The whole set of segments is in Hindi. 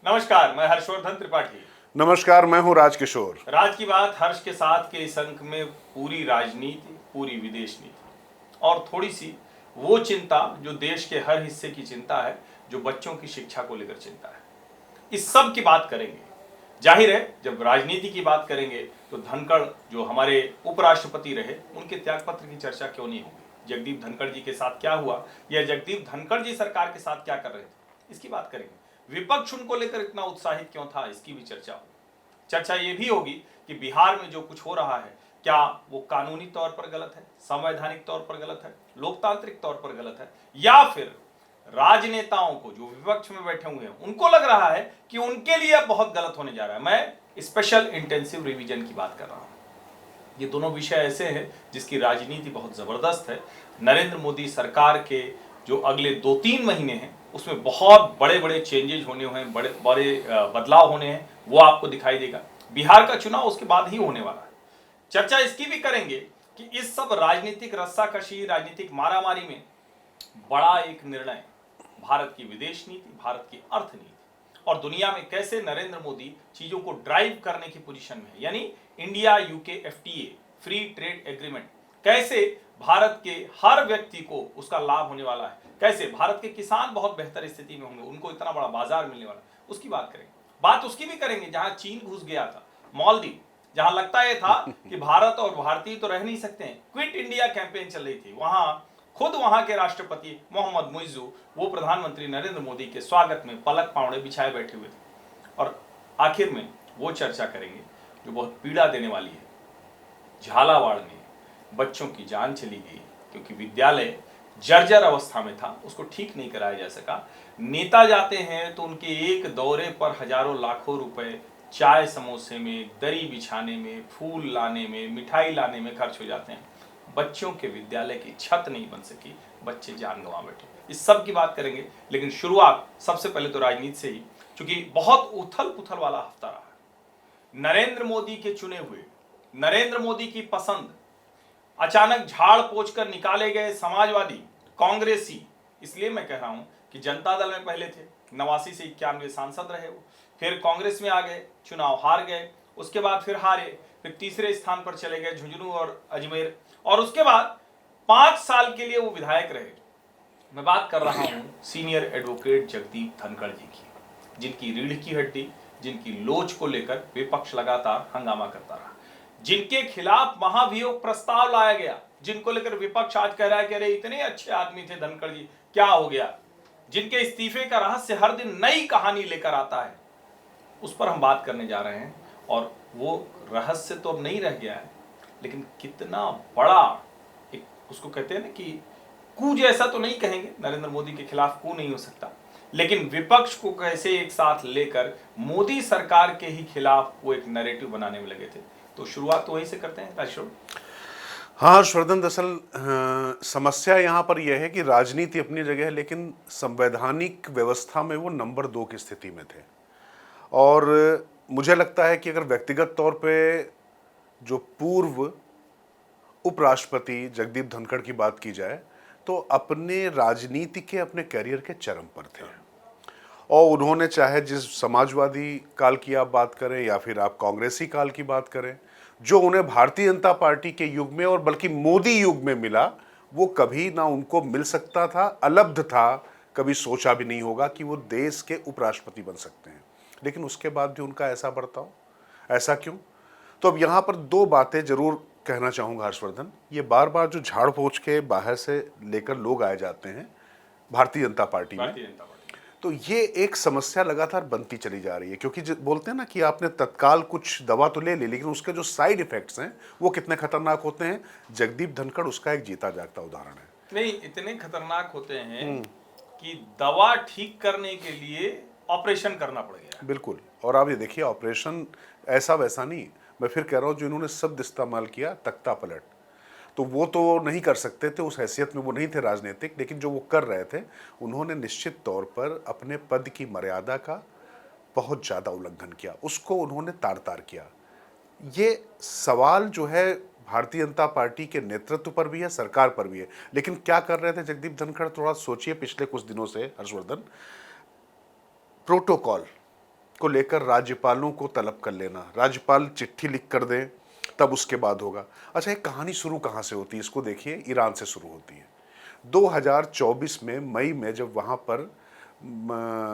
नमस्कार, मैं हर्षवर्धन त्रिपाठी। नमस्कार, मैं हूं राजकिशोर। राज की बात हर्ष के साथ के इस अंक में पूरी राजनीति, पूरी विदेश नीति और थोड़ी सी वो चिंता जो देश के हर हिस्से की चिंता है, जो बच्चों की शिक्षा को लेकर चिंता है, इस सब की बात करेंगे। जाहिर है, जब राजनीति की बात करेंगे तो धनखड़ जो हमारे उपराष्ट्रपति रहे, उनके त्यागपत्र की चर्चा क्यों नहीं होगी। जगदीप धनखड़ जी के साथ क्या हुआ या जगदीप धनखड़ जी सरकार के साथ क्या कर रहे थे, इसकी बात करेंगे। विपक्ष उनको लेकर इतना उत्साहित क्यों था, इसकी भी चर्चा होगी। चर्चा ये भी होगी कि बिहार में जो कुछ हो रहा है, क्या वो कानूनी तौर पर गलत है, संवैधानिक तौर पर गलत है, लोकतांत्रिक तौर पर गलत है, या फिर राजनेताओं को जो विपक्ष में बैठे हुए हैं उनको लग रहा है कि उनके लिए अब बहुत गलत होने जा रहा है। मैं स्पेशल इंटेंसिव रिवीजन की बात कर रहा हूं। ये दोनों विषय ऐसे हैं जिसकी राजनीति बहुत जबरदस्त है। नरेंद्र मोदी सरकार के जो अगले 2-3 महीने हैं उसमें बहुत बड़े बड़े चेंजेज होने हैं, बड़े बड़े बदलाव होने हैं, वो आपको दिखाई देगा। बिहार का चुनाव उसके बाद ही होने वाला है। चर्चा इसकी भी करेंगे कि इस सब राजनीतिक रस्साकशी, राजनीतिक मारामारी में बड़ा एक निर्णय, भारत की विदेश नीति, भारत की अर्थनीति और दुनिया में कैसे नरेंद्र मोदी चीजों को ड्राइव करने की पोजीशन में है, यानी India UK FTA, free trade agreement, कैसे भारत के हर व्यक्ति को उसका लाभ होने वाला है, कैसे भारत के किसान बहुत बेहतर स्थिति में होंगे, उनको इतना बड़ा बाजार मिलने वाला है, उसकी बात करेंगे। बात उसकी भी करेंगे जहां चीन घुस गया था, मालदीव, जहां लगता यह था कि भारत और भारतीय तो रह नहीं सकते हैं, क्विट इंडिया कैंपेन चल रही थी, वहां खुद वहां के राष्ट्रपति मोहम्मद मुइज्जू वो प्रधानमंत्री नरेंद्र मोदी के स्वागत में पलक पावड़े बिछाए बैठे हुए थे। और आखिर में वो चर्चा करेंगे जो बहुत पीड़ा देने वाली है। झालावाड़ में बच्चों की जान चली गई क्योंकि विद्यालय जर्जर अवस्था में था, उसको ठीक नहीं कराया जा सका। नेता जाते हैं तो उनके एक दौरे पर हजारों लाखों रुपए चाय समोसे में, दरी बिछाने में, फूल लाने में, मिठाई लाने में खर्च हो जाते हैं। बच्चों के विद्यालय की छत नहीं बन सकी, बच्चे जान गंवा बैठे। इस सब की बात करेंगे, लेकिन शुरुआत सबसे पहले तो राजनीति से ही, क्योंकि बहुत उथल पुथल वाला हफ्ता रहा है। नरेंद्र मोदी के चुने हुए, नरेंद्र मोदी की पसंद अचानक झाड़ पोंछ कर निकाले गए समाजवादी, कांग्रेसी, इसलिए मैं कह रहा हूं कि जनता दल में पहले थे, 89 से 91 सांसद रहे वो, फिर कांग्रेस में आ गए, चुनाव हार गए, उसके बाद फिर हारे, फिर तीसरे स्थान पर चले गए झुंझुनू और अजमेर, और उसके बाद 5 साल के लिए वो विधायक रहे। मैं बात कर रहा हूं सीनियर एडवोकेट जगदीप धनखड़ जी की, जिनकी रीढ़ की हड्डी, जिनकी लोच को लेकर विपक्ष लगातार हंगामा करता रहा, जिनके खिलाफ महाभियोग प्रस्ताव लाया गया, जिनको लेकर विपक्ष आज कह रहा है कि अरे इतने अच्छे आदमी थे धनखड़ जी, क्या हो गया, जिनके इस्तीफे का रहस्य हर दिन नई कहानी लेकर आता है, उस पर हम बात करने जा रहे हैं। और वो रहस्य तो अब नहीं रह गया है, लेकिन कितना बड़ा एक, उसको कहते हैं ना कि कू जैसा तो नहीं कहेंगे, नरेंद्र मोदी के खिलाफ कू नहीं हो सकता, लेकिन विपक्ष को कैसे एक साथ लेकर मोदी सरकार के ही खिलाफ वो एक नैरेटिव बनाने में लगे थे। तो शुरुआत तो वहीं से करते हैं राजशोर। हाँ हर्षवर्धन, दरअसल समस्या यहाँ पर यह है कि राजनीति अपनी जगह है, लेकिन संवैधानिक व्यवस्था में वो नंबर 2 की स्थिति में थे। और मुझे लगता है कि अगर व्यक्तिगत तौर पे जो पूर्व उपराष्ट्रपति जगदीप धनखड़ की बात की जाए तो अपने राजनीति के, अपने करियर के चरम पर थे। और उन्होंने चाहे जिस समाजवादी काल की आप बात करें या फिर आप कांग्रेसी काल की बात करें, जो उन्हें भारतीय जनता पार्टी के युग में और बल्कि मोदी युग में मिला, वो कभी ना उनको मिल सकता था, अलब्ध था, कभी सोचा भी नहीं होगा कि वो देश के उपराष्ट्रपति बन सकते हैं। लेकिन उसके बाद भी उनका ऐसा बर्ताव, ऐसा क्यों? तो अब यहाँ पर 2 बातें जरूर कहना चाहूँगा हर्षवर्धन। ये बार बार जो झाड़ पोंछ के बाहर से लेकर लोग आए जाते हैं भारतीय जनता पार्टी में, तो ये एक समस्या लगातार बनती चली जा रही है, क्योंकि बोलते हैं ना कि आपने तत्काल कुछ दवा तो ले ली, लेकिन उसके जो साइड इफेक्ट्स हैं वो कितने खतरनाक होते हैं। जगदीप धनखड़ उसका एक जीता जागता उदाहरण है। नहीं, इतने खतरनाक होते हैं कि दवा ठीक करने के लिए ऑपरेशन करना पड़ गया। बिल्कुल। और आप ये देखिए, ऑपरेशन ऐसा वैसा नहीं, मैं फिर कह रहा हूँ जो इन्होंने शब्द इस्तेमाल किया, तख्ता पलट, तो वो तो नहीं कर सकते थे, उस हैसियत में वो नहीं थे राजनीतिक, लेकिन जो वो कर रहे थे, उन्होंने निश्चित तौर पर अपने पद की मर्यादा का बहुत ज़्यादा उल्लंघन किया, उसको उन्होंने तार तार किया। ये सवाल जो है भारतीय जनता पार्टी के नेतृत्व पर भी है, सरकार पर भी है। लेकिन क्या कर रहे थे जगदीप धनखड़, थोड़ा सोचिए। पिछले कुछ दिनों से हर्षवर्धन, प्रोटोकॉल, को लेकर राज्यपालों को तलब कर लेना, राज्यपाल चिट्ठी लिख कर दें तब उसके बाद होगा। अच्छा, एक कहानी शुरू कहाँ से होती है इसको देखिए, ईरान से शुरू होती है। 2024 में मई में जब वहाँ पर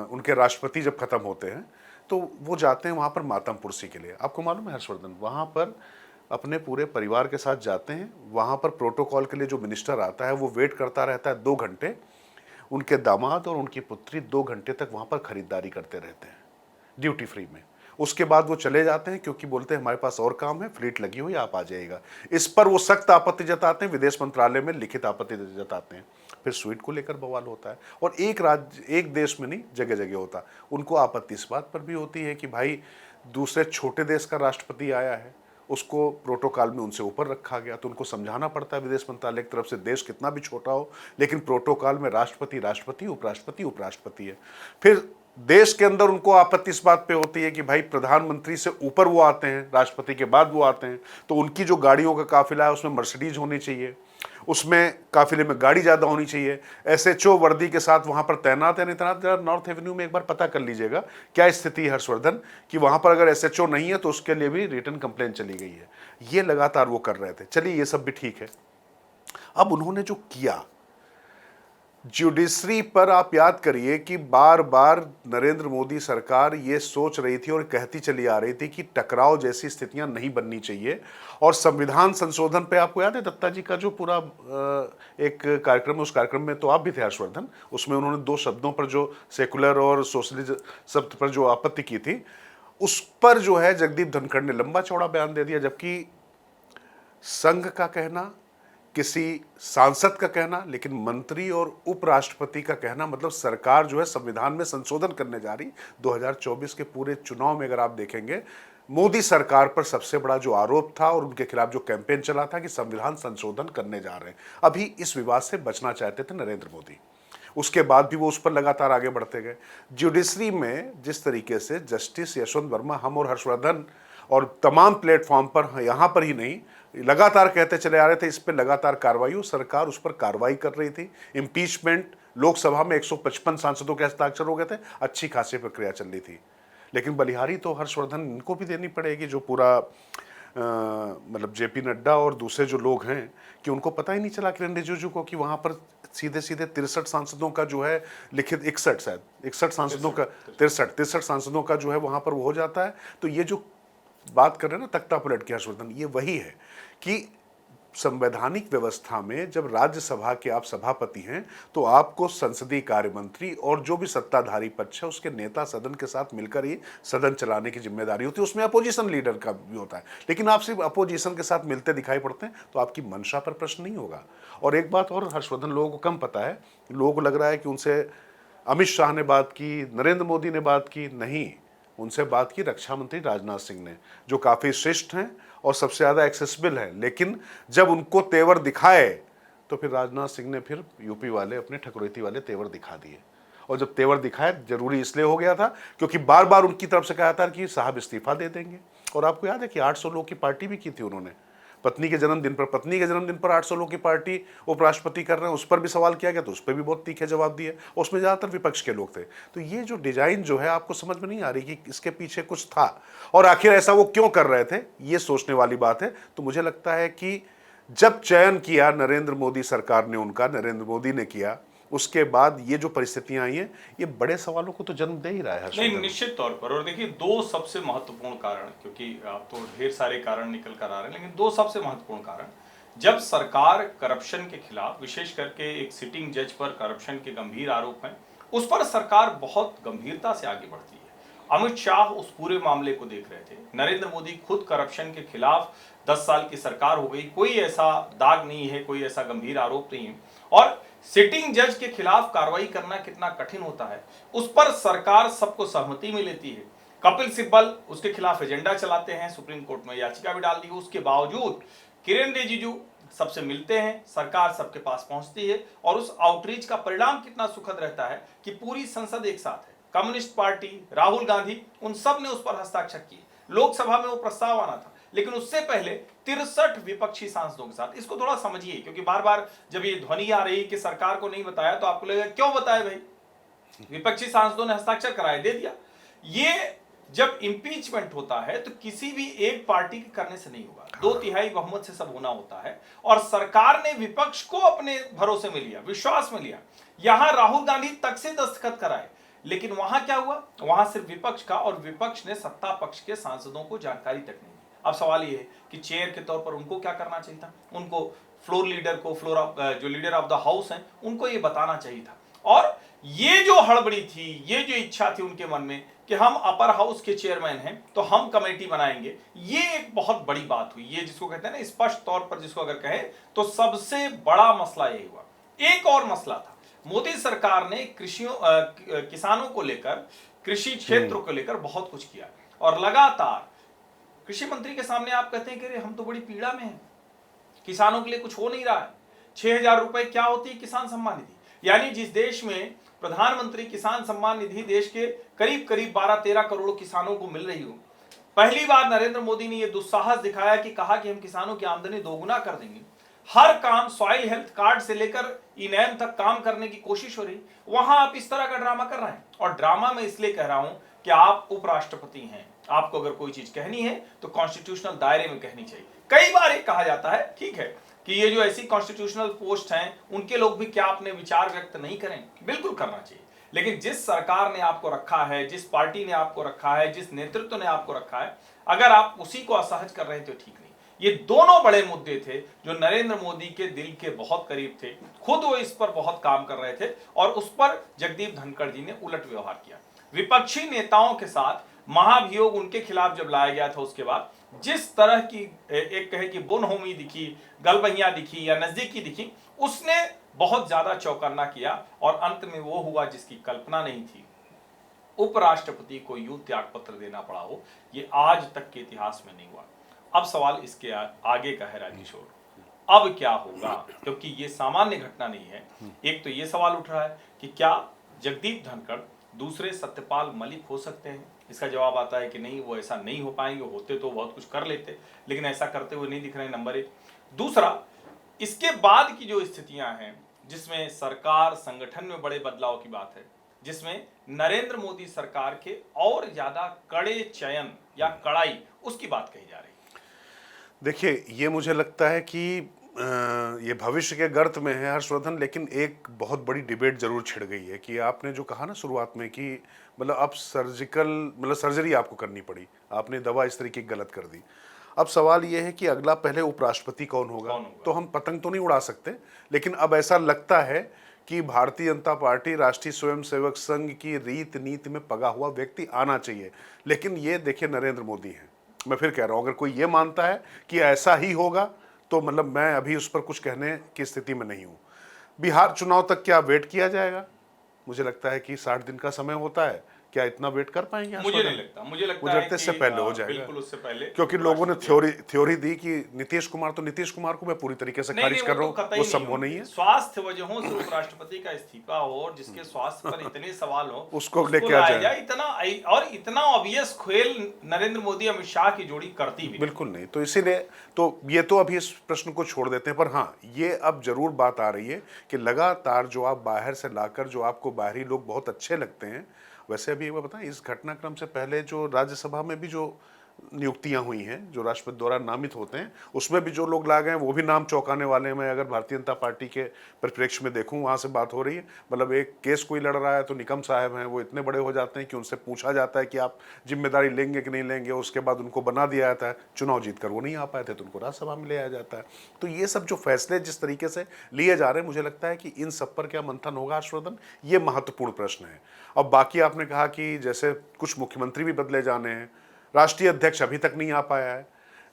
उनके राष्ट्रपति जब खत्म होते हैं तो वो जाते हैं वहाँ पर मातम पुरसी के लिए। आपको मालूम है हर्षवर्धन, वहाँ पर अपने पूरे परिवार के साथ जाते हैं। वहाँ पर प्रोटोकॉल के लिए जो मिनिस्टर आता है वो वेट करता रहता है 2 घंटे। उनके दामाद और उनकी पुत्री 2 घंटे तक वहाँ पर खरीदारी करते रहते हैं ड्यूटी फ्री में। उसके बाद वो चले जाते हैं क्योंकि बोलते हैं हमारे पास और काम है, फ्लीट लगी हुई, आप आ जाइएगा। इस पर वो सख्त आपत्ति जताते हैं, विदेश मंत्रालय में लिखित आपत्ति जताते हैं। फिर स्वीट को लेकर बवाल होता है और एक राज्य, एक देश में नहीं, जगह जगह होता है। उनको आपत्ति इस बात पर भी होती है कि भाई दूसरे छोटे देश का राष्ट्रपति आया है, उसको प्रोटोकॉल में उनसे ऊपर रखा गया, तो उनको समझाना पड़ता है विदेश मंत्रालय की तरफ से, देश कितना भी छोटा हो लेकिन प्रोटोकॉल में राष्ट्रपति राष्ट्रपति, उपराष्ट्रपति उपराष्ट्रपति है। फिर देश के अंदर उनको आपत्ति इस बात पे होती है कि भाई प्रधानमंत्री से ऊपर वो आते हैं, राष्ट्रपति के बाद वो आते हैं, तो उनकी जो गाड़ियों का काफिला है उसमें मर्सिडीज होनी चाहिए, उसमें काफिले में गाड़ी ज़्यादा होनी चाहिए। एसएचओ वर्दी के साथ वहाँ पर तैनात है, नहीं तैनात। नॉर्थ एवेन्यू में एक बार पता कर लीजिएगा क्या स्थिति है हर्षवर्धन, कि वहाँ पर अगर एसएचओ नहीं है तो उसके लिए भी रिटर्न कंप्लेंट चली गई है। ये लगातार वो कर रहे थे। चलिए ये सब भी ठीक है। अब उन्होंने जो किया जुडिशरी पर, आप याद करिए कि बार बार नरेंद्र मोदी सरकार ये सोच रही थी और कहती चली आ रही थी कि टकराव जैसी स्थितियां नहीं बननी चाहिए। और संविधान संशोधन पे आपको याद है दत्ता जी का जो पूरा एक कार्यक्रम, उस कार्यक्रम में तो आप भी थे हर्षवर्धन, उसमें उन्होंने 2 शब्दों पर जो सेकुलर और सोशलिज्म शब्द पर जो आपत्ति की थी, उस पर जो है जगदीप धनखड़ ने लंबा चौड़ा बयान दे दिया। जबकि संघ का कहना, किसी सांसद का कहना, लेकिन मंत्री और उपराष्ट्रपति का कहना, मतलब सरकार जो है संविधान में संशोधन करने जा रही। 2024 के पूरे चुनाव में अगर आप देखेंगे, मोदी सरकार पर सबसे बड़ा जो आरोप था और उनके खिलाफ जो कैंपेन चला था कि संविधान संशोधन करने जा रहे हैं। अभी इस विवाद से बचना चाहते थे नरेंद्र मोदी, उसके बाद भी वो उस पर लगातार आगे बढ़ते गए। जुडिशरी में जिस तरीके से जस्टिस यशवंत वर्मा, हम और हर्षवर्धन और तमाम प्लेटफॉर्म पर, यहाँ पर ही नहीं, लगातार कहते चले आ रहे थे इस पर लगातार कार्रवाई हो, सरकार उस पर कार्रवाई कर रही थी। इम्पीचमेंट, लोकसभा में 155 सांसदों के हस्ताक्षर हो गए थे, अच्छी खासी प्रक्रिया चल रही थी। लेकिन बलिहारी तो हर्षवर्धन इनको भी देनी पड़ेगी, जो पूरा मतलब जेपी नड्डा और दूसरे जो लोग हैं, कि उनको पता ही नहीं चला किरण रिजिजू को कि वहाँ पर सीधे सीधे 63 सांसदों का जो है लिखित, 61 शायद 61 सांसदों का, 63 सांसदों का जो है वहाँ पर वो हो जाता है। तो ये जो बात कर रहे हैं ना तख्ता पलट के हर्षवर्धन, ये वही है कि संवैधानिक व्यवस्था में जब राज्यसभा के आप सभापति हैं तो आपको संसदीय कार्य मंत्री और जो भी सत्ताधारी पक्ष है उसके नेता सदन के साथ मिलकर ही सदन चलाने की जिम्मेदारी होती है। उसमें अपोजिशन लीडर का भी होता है, लेकिन आप सिर्फ अपोजिशन के साथ मिलते दिखाई पड़ते हैं तो आपकी मंशा पर प्रश्न नहीं होगा। और एक बात और हर्षवर्धन, लोगों को कम पता है, लोगों को लग रहा है कि उनसे अमित शाह ने बात की, नरेंद्र मोदी ने बात की, नहीं, उनसे बात की रक्षा मंत्री राजनाथ सिंह ने, जो काफ़ी श्रेष्ठ हैं और सबसे ज़्यादा एक्सेसिबल हैं। लेकिन जब उनको तेवर दिखाए तो फिर राजनाथ सिंह ने फिर यूपी वाले अपने ठकुरैती वाले तेवर दिखा दिए। और जब तेवर दिखाए, जरूरी इसलिए हो गया था क्योंकि बार बार उनकी तरफ से कहा था कि साहब इस्तीफा दे देंगे। और आपको याद है कि 800 लोग की पार्टी भी की थी उन्होंने पत्नी के जन्मदिन पर 800 लोग की पार्टी उपराष्ट्रपति कर रहे हैं, उस पर भी सवाल किया गया तो उस पर भी बहुत तीखे जवाब दिए। उसमें ज़्यादातर विपक्ष के लोग थे। तो ये जो डिजाइन जो है आपको समझ में नहीं आ रही कि इसके पीछे कुछ था और आखिर ऐसा वो क्यों कर रहे थे, ये सोचने वाली बात है। तो मुझे लगता है कि जब चयन किया नरेंद्र मोदी सरकार ने उनका, नरेंद्र मोदी ने किया, उसके बाद ये जो परिस्थितियां आई हैं, ये बड़े सवालों को तो जन्म दे ही रहा है। नहीं, निश्चित तौर पर। और देखिए, 2 सबसे महत्वपूर्ण कारण, क्योंकि आप तो ढेर सारे कारण निकल कर आ रहे हैं, लेकिन 2 सबसे महत्वपूर्ण कारण, जब सरकार करप्शन के खिलाफ, विशेष करके एक सिटिंग जज पर करप्शन के गंभीर आरोप हैं, उस पर सरकार बहुत गंभीरता से आगे बढ़ती है। अमित शाह उस पूरे मामले को देख रहे थे, नरेंद्र मोदी खुद करप्शन के खिलाफ 10 साल की सरकार हो गई, कोई ऐसा दाग नहीं है, कोई ऐसा गंभीर आरोप नहीं है। और सिटिंग जज के खिलाफ कार्रवाई करना कितना कठिन होता है, उस पर सरकार सबको सहमति में लेती है। कपिल सिब्बल उसके खिलाफ एजेंडा चलाते हैं, सुप्रीम कोर्ट में याचिका भी डाल दी, उसके बावजूद किरण रिजिजू सबसे मिलते हैं, सरकार सबके पास पहुंचती है। और उस आउटरीच का परिणाम कितना सुखद रहता है कि पूरी संसद एक साथ है, कम्युनिस्ट पार्टी, राहुल गांधी, उन सब ने उस पर हस्ताक्षर किए। लोकसभा में वो प्रस्ताव आना था, लेकिन उससे पहले 63 विपक्षी सांसदों के साथ। इसको थोड़ा समझिए, क्योंकि बार बार जब ये ध्वनि आ रही कि सरकार को नहीं बताया तो आपको लगेगा क्यों बताए भाई, विपक्षी सांसदों ने हस्ताक्षर कराए, दे दिया। ये जब इम्पीचमेंट होता है तो किसी भी एक पार्टी के करने से नहीं होगा, 2/3 बहुमत से सब होना होता है। और सरकार ने विपक्ष को अपने भरोसे में लिया, विश्वास में लिया। यहां राहुल गांधी तक से दस्तखत कराए, लेकिन वहां क्या हुआ, वहां सिर्फ विपक्ष का, और विपक्ष ने सत्ता पक्ष के सांसदों को जानकारी तक नहीं दी। अब सवाल ये है कि चेयर के तौर पर उनको क्या करना चाहिए था, उनको फ्लोर लीडर को, जो लीडर ऑफ द हाउस हैं, उनको ये बताना चाहिए था। और ये जो हड़बड़ी थी, ये जो इच्छा थी उनके मन में कि हम अपर हाउस के चेयरमैन हैं तो हम कमेटी बनाएंगे, ये एक बहुत बड़ी बात हुई। ये जिसको कहते हैं ना, स्पष्ट तौर पर जिसको अगर कहें तो सबसे बड़ा मसला यही हुआ। एक और मसला था, मोदी सरकार ने किसानों को लेकर, कृषि क्षेत्र को लेकर बहुत कुछ किया, और लगातार कृषि मंत्री के सामने आप कहते हैं कि हम तो बड़ी पीड़ा में हैं, किसानों के लिए कुछ हो नहीं रहा है। 6,000 रुपए क्या होती है किसान सम्मान निधि, यानी जिस देश में प्रधानमंत्री किसान सम्मान निधि देश के करीब करीब 12-13 करोड़ किसानों को मिल रही हो, पहली बार नरेंद्र मोदी ने यह दुस्साहस दिखाया कि कहा कि हम किसानों की आमदनी दोगुना कर देंगे। हर काम, सॉइल हेल्थ कार्ड से लेकर इनैम तक काम करने की कोशिश हो रही, वहां आप इस तरह का ड्रामा कर रहे हैं। और ड्रामा मैं इसलिए कह रहा हूं कि आप उपराष्ट्रपति हैं, आपको अगर कोई चीज कहनी है तो कॉन्स्टिट्यूशनल दायरे में कहनी चाहिए। कई बार ये कहा जाता है, ठीक है, कि ये जो ऐसी कॉन्स्टिट्यूशनल पोस्ट हैं उनके लोग भी क्या अपने विचार व्यक्त नहीं करें, बिल्कुल करना चाहिए। लेकिन जिस सरकार ने आपको रखा है, जिस पार्टी ने आपको रखा है, जिस नेतृत्व ने आपको रखा है, अगर आप उसी को असहज कर रहे हैं तो ठीक नहीं। ये दोनों बड़े मुद्दे थे जो नरेंद्र मोदी के दिल के बहुत करीब थे, खुद वो इस पर बहुत काम कर रहे थे, और उस पर जगदीप धनखड़ जी ने उलट व्यवहार किया। विपक्षी नेताओं के साथ महाभियोग उनके खिलाफ जब लाया गया था, उसके बाद जिस तरह की एक कहे कि बुनहोमी दिखी, गलबहियां दिखी या नजदीकी दिखी, उसने बहुत ज्यादा चौकन्ना किया, और अंत में वो हुआ जिसकी कल्पना नहीं थी। उपराष्ट्रपति को यूं त्याग पत्र देना पड़ा हो, ये आज तक के इतिहास में नहीं हुआ। अब सवाल इसके आगे का है राजेश्वर, अब क्या होगा, क्योंकि ये सामान्य घटना नहीं है। एक तो ये सवाल उठ रहा है कि क्या जगदीप धनखड़ दूसरे सत्यपाल मलिक हो सकते हैं। इसका जवाब आता है कि नहीं, वो ऐसा नहीं हो पाएंगे, होते तो बहुत कुछ कर लेते, लेकिन ऐसा करते हुए नहीं दिख रहे हैं, नंबर एक। दूसरा, इसके बाद की जो स्थितियां हैं जिसमें सरकार संगठन में बड़े बदलाव की बात है, जिसमें नरेंद्र मोदी सरकार के और ज्यादा कड़े चयन या कड़ाई, उसकी बात कही जा रही है। देखिए, ये मुझे लगता है कि ये भविष्य के गर्त में है हर्षवर्धन, लेकिन एक बहुत बड़ी डिबेट जरूर छिड़ गई है कि आपने जो कहा ना शुरुआत में कि मतलब अब सर्जरी आपको करनी पड़ी, आपने दवा इस तरीके की गलत कर दी। अब सवाल ये है कि अगला पहले उपराष्ट्रपति कौन होगा? तो हम पतंग तो नहीं उड़ा सकते, लेकिन अब ऐसा लगता है कि भारतीय जनता पार्टी, राष्ट्रीय स्वयंसेवक संघ की रीत नीति में पगा हुआ व्यक्ति आना चाहिए। लेकिन ये देखिए, नरेंद्र मोदी हैं। मैं फिर कह रहा हूं, अगर कोई ये मानता है कि ऐसा ही होगा तो मतलब मैं अभी उस पर कुछ कहने की स्थिति में नहीं हूं। बिहार चुनाव तक क्या वेट किया जाएगा? मुझे लगता है कि 60 दिन का समय होता है, क्या इतना वेट कर पाएंगे? मुझे नहीं लगता, मुझे लगता है इससे पहले हो जाएगा, बिल्कुल उससे पहले, क्योंकि लोगों ने थ्योरी दी कि नीतीश कुमार को मैं पूरी तरीके से खारिज कर रहा हूं, वो संभव नहीं है। स्वास्थ्य वजहों से उपराष्ट्रपति का इस्तीफा हो और जिसके स्वास्थ्य पर इतने सवाल हो, उसको लेके आ जाए, इतना ऑब्वियस खेल नरेंद्र मोदी अमित शाह की जोड़ी करती भी बिल्कुल नहीं। तो इसीलिए तो ये तो अभी इस प्रश्न को छोड़ देते हैं, पर हाँ, ये अब जरूर बात आ रही है कि लगातार जो आप बाहर से लाकर, जो आपको बाहरी लोग बहुत अच्छे लगते हैं, वैसे अभी एक बार बताएं, इस घटनाक्रम से पहले जो राज्यसभा में भी जो नियुक्तियां हुई हैं, जो राष्ट्रपति द्वारा नामित होते हैं, उसमें भी जो लोग ला गए वो भी नाम चौंकाने वाले हैं। मैं अगर भारतीय जनता पार्टी के परिप्रेक्ष्य में देखूं, वहां से बात हो रही है, मतलब एक केस कोई लड़ रहा है तो निकम साहब हैं, वो इतने बड़े हो जाते हैं कि उनसे पूछा जाता है कि आप जिम्मेदारी लेंगे कि नहीं लेंगे, उसके बाद उनको बना दिया जाता है। चुनाव जीत कर वो नहीं आ पाए थे तो उनको राज्यसभा में ले आया जाता है। तो ये सब जो फैसले जिस तरीके से लिए जा रहे हैं, मुझे लगता है कि इन सब पर क्या मंथन होगा हर्षवर्धन, ये महत्वपूर्ण प्रश्न है। अब बाकी आपने कहा कि जैसे कुछ मुख्यमंत्री भी बदले जाने हैं, राष्ट्रीय अध्यक्ष अभी तक नहीं आ पाया है।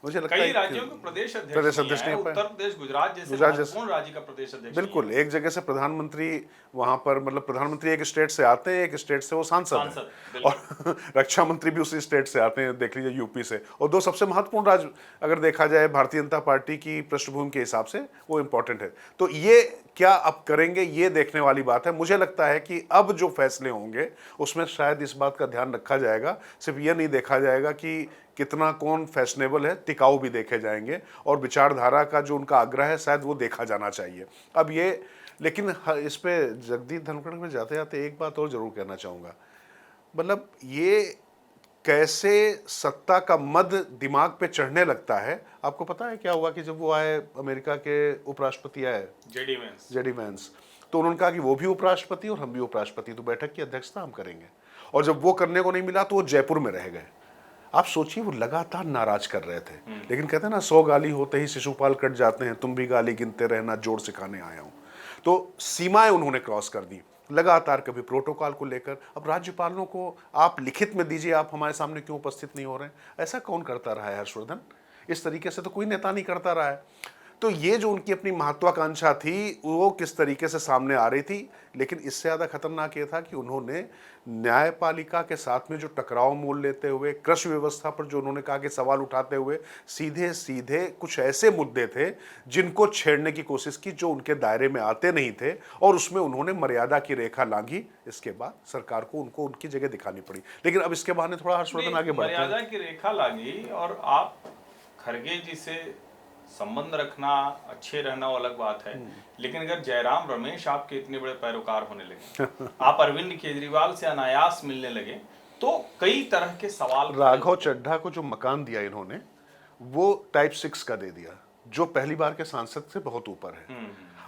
मुझे लगता है कई राज्यों में प्रदेश अध्यक्ष नहीं है, उत्तर प्रदेश, गुजरात जैसे महत्वपूर्ण राज्य का प्रदेश अध्यक्ष बिल्कुल, एक जगह से प्रधानमंत्री वहां पर, मतलब प्रधानमंत्री एक स्टेट से आते हैं, एक स्टेट से वो सांसद हैं, और रक्षा मंत्री भी उसी स्टेट से आते हैं, देख लीजिए यूपी से। और दो सबसे महत्वपूर्ण राज्य अगर देखा जाए भारतीय जनता पार्टी की पृष्ठभूमि के हिसाब से, वो इंपॉर्टेंट है। तो ये क्या अब करेंगे, ये देखने वाली बात है। मुझे लगता है कि अब जो फैसले होंगे उसमें शायद इस बात का ध्यान रखा जाएगा, सिर्फ ये नहीं देखा जाएगा कि कितना कौन फैशनेबल है, टिकाऊ भी देखे जाएंगे, और विचारधारा का जो उनका आग्रह है शायद वो देखा जाना चाहिए। अब ये, लेकिन इस पे जगदीप धनखड़ में जाते जाते एक बात और जरूर कहना चाहूँगा, मतलब ये कैसे सत्ता का मद दिमाग पे चढ़ने लगता है। आपको पता है क्या हुआ कि जब वो आए, अमेरिका के उपराष्ट्रपति आए जेडी वैंस, तो उन्होंने कहा कि वो भी उपराष्ट्रपति और हम भी उपराष्ट्रपति, तो बैठक की अध्यक्षता हम करेंगे। और जब वो करने को नहीं मिला तो वो जयपुर में रह गए। आप सोचिए, वो लगातार नाराज कर रहे थे, लेकिन कहते हैं ना, 100 गाली होते ही शिशुपाल कट जाते हैं, तुम भी गाली गिनते रहना, जोड़ सिखाने आया हूं। तो सीमाएं उन्होंने क्रॉस कर दी लगातार, कभी प्रोटोकॉल को लेकर। अब राज्यपालों को आप लिखित में दीजिए, आप हमारे सामने क्यों उपस्थित नहीं हो रहे हैं। ऐसा कौन करता रहा है हर्षवर्धन? इस तरीके से तो कोई नेता नहीं करता रहा है। तो ये जो उनकी अपनी महत्वाकांक्षा थी वो किस तरीके से सामने आ रही थी। लेकिन इससे ज़्यादा खतरनाक ये था कि उन्होंने न्यायपालिका के साथ में जो टकराव मोल लेते हुए, कृषि व्यवस्था पर जो उन्होंने कहा कि सवाल उठाते हुए, सीधे सीधे कुछ ऐसे मुद्दे थे जिनको छेड़ने की कोशिश की जो उनके दायरे में आते नहीं थे, और उसमें उन्होंने मर्यादा की रेखा लांघी। इसके बाद सरकार को उनको उनकी जगह दिखानी पड़ी। लेकिन अब इसके बहाने थोड़ा हर्षवर्धन आगे बढ़ते हैं। मर्यादा की रेखा लांघी, और आप खरगे जी से संबंध रखना, अच्छे रहना वो अलग बात है, लेकिन अगर जयराम रमेश आपके इतने बड़े पैरोकार होने लगे, आप अरविंद केजरीवाल से अनायास मिलने लगे, तो कई तरह के सवाल। राघव चड्ढा को जो मकान दिया इन्होंने, वो टाइप 6 का दे दिया, जो पहली बार के सांसद से बहुत ऊपर है।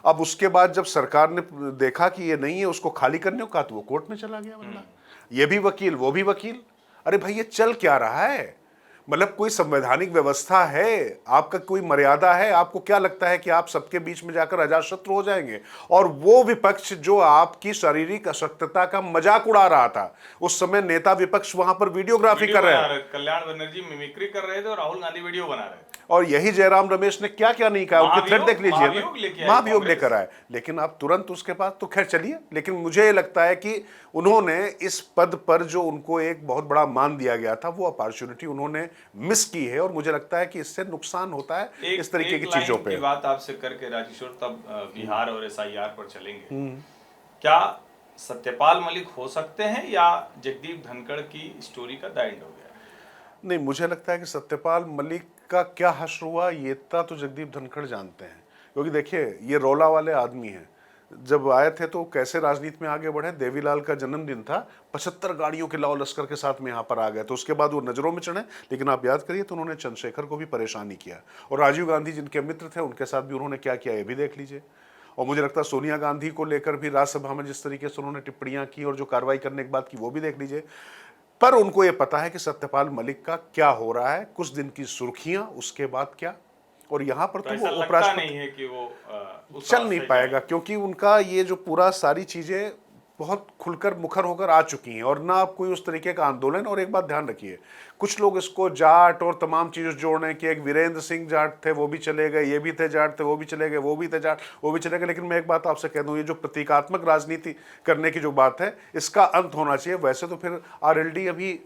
अब उसके बाद जब सरकार ने देखा कि ये नहीं है, उसको खाली करने को कहा, तो वो कोर्ट में चला गया बंदा। ये भी वकील, वो भी वकील। अरे भाई, ये चल क्या रहा है? मतलब कोई संवैधानिक व्यवस्था है? आपका कोई मर्यादा है? आपको क्या लगता है कि आप सबके बीच में जाकर अजातशत्रु हो जाएंगे? और वो विपक्ष जो आपकी शारीरिक अशक्तता का मजाक उड़ा रहा था, उस समय नेता विपक्ष वहां पर वीडियोग्राफी कर रहे हैं। कल्याण बनर्जी मिमिक्री कर रहे थे और राहुल गांधी वीडियो बना रहे थे। और यही जयराम रमेश ने क्या क्या नहीं कहा, उनके थ्रेड देख लीजिए, महाभियोग लेकर आए। लेकिन आप तुरंत उसके बाद तो खैर चलिए, लेकिन मुझे ये लगता है कि उन्होंने इस पद पर जो उनको एक बहुत बड़ा मान दिया गया था, वो अपॉर्चुनिटी उन्होंने मिस की है। और मुझे लगता है कि इससे नुकसान होता है इस तरीके की चीजों पे। बात आपसे करके राजेश्वर, तब बिहार और SIR पर चलेंगे। क्या सत्यपाल मलिक हो सकते हैं, या जगदीप धनखड़ की स्टोरी का द एंड हो गया? नहीं, मुझे लगता है कि सत्यपाल मलिक का क्या हश्र हुआ ये तो जगदीप धनखड़ जानते हैं। क्योंकि देखिए, ये रोला वाले आदमी हैं। जब आए थे तो कैसे राजनीति में आगे बढ़े। देवीलाल का जन्मदिन था, 75 गाड़ियों के लाओ लश्कर के साथ में यहाँ पर आ गए, तो उसके बाद वो नजरों में चढ़े। लेकिन आप याद करिए तो उन्होंने चंद्रशेखर को भी परेशान नहीं किया, और राजीव गांधी जिनके मित्र थे उनके साथ भी उन्होंने क्या किया ये भी देख लीजिए। और मुझे लगता है सोनिया गांधी को लेकर भी राज्यसभा में जिस तरीके से उन्होंने टिप्पणियां की और जो कार्रवाई करने की बात की, वो भी देख लीजिए। पर उनको ये पता है कि सत्यपाल मलिक का क्या हो रहा है, कुछ दिन की सुर्खियां, उसके बाद क्या। और यहाँ पर तो वो उपराष्ट्रपति नहीं है कि वो चल नहीं पाएगा, क्योंकि उनका ये जो पूरा सारी चीजें बहुत खुलकर मुखर होकर आ चुकी हैं, और ना आप कोई उस तरीके का आंदोलन। और एक बात ध्यान रखिए, कुछ लोग इसको जाट और तमाम चीज़ें जोड़ रहे हैं कि एक वीरेंद्र सिंह जाट थे वो भी चले गए, ये भी थे जाट थे वो भी चले गए, वो भी थे जाट वो भी चले गए। लेकिन मैं एक बात आपसे कह दूं, ये जो प्रतीकात्मक राजनीति करने की जो बात है, इसका अंत होना चाहिए। वैसे तो फिर RLD अभी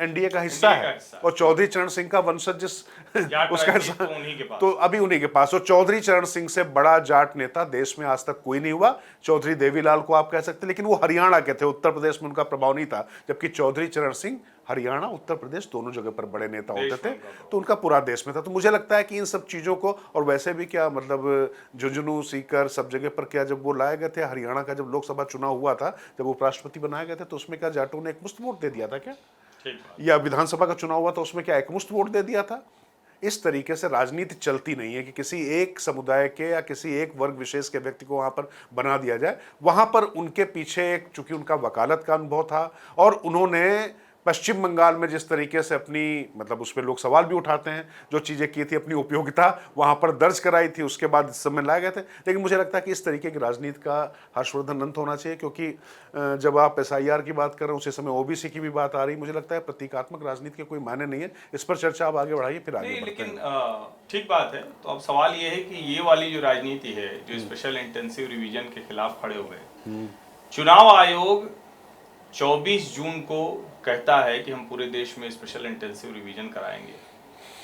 NDA का हिस्सा है, और चौधरी चरण सिंह का वंशज जिस उसका तो अभी उन्हीं के पास। और चौधरी चरण सिंह से बड़ा जाट नेता देश में आज तक कोई नहीं हुआ। चौधरी देवीलाल को आप कह सकते, लेकिन वो हरियाणा के थे, उत्तर प्रदेश में उनका प्रभाव नहीं था। जबकि चौधरी चरण सिंह हरियाणा उत्तर प्रदेश दोनों जगह पर बड़े नेता होते थे, तो उनका पूरा देश में था। तो मुझे लगता है कि इन सब चीज़ों को, और वैसे भी क्या मतलब झुंझुनू सीकर सब जगह पर क्या जब वो लाए गए थे, हरियाणा का जब लोकसभा चुनाव हुआ था, जब उपराष्ट्रपति बनाए गए थे, तो उसमें क्या जाटों ने एकमुश्त वोट दे दिया था क्या? या विधानसभा का चुनाव हुआ तो उसमें क्या एकमुश्त वोट दे दिया था? इस तरीके से राजनीति चलती नहीं है कि किसी एक समुदाय के या किसी एक वर्ग विशेष के व्यक्ति को वहां पर बना दिया जाए। वहां पर उनके पीछे एक, चूंकि उनका वकालत का अनुभव था, और उन्होंने पश्चिम बंगाल में जिस तरीके से अपनी, मतलब उस पर लोग सवाल भी उठाते हैं, जो चीज़ें की थी, अपनी उपयोगिता वहाँ पर दर्ज कराई थी, उसके बाद इस समय लाए गए थे। लेकिन मुझे लगता है कि इस तरीके की राजनीति का हर्षवर्धन अंत होना चाहिए, क्योंकि जब आप SIR की बात कर रहे हैं उसी समय OBC की भी बात आ रही। मुझे लगता है प्रतीकात्मक राजनीति के कोई मायने नहीं है। इस पर चर्चा आप आगे बढ़ाइए, फिर आगे बढ़ते हैं। लेकिन ठीक बात है। तो अब सवाल ये है कि ये वाली जो राजनीति है, जो स्पेशल इंटेंसिव रिवीजन के खिलाफ खड़े हुए, चुनाव आयोग 24 जून को कहता है कि हम पूरे देश में स्पेशल इंटेंसिव रिवीजन कराएंगे,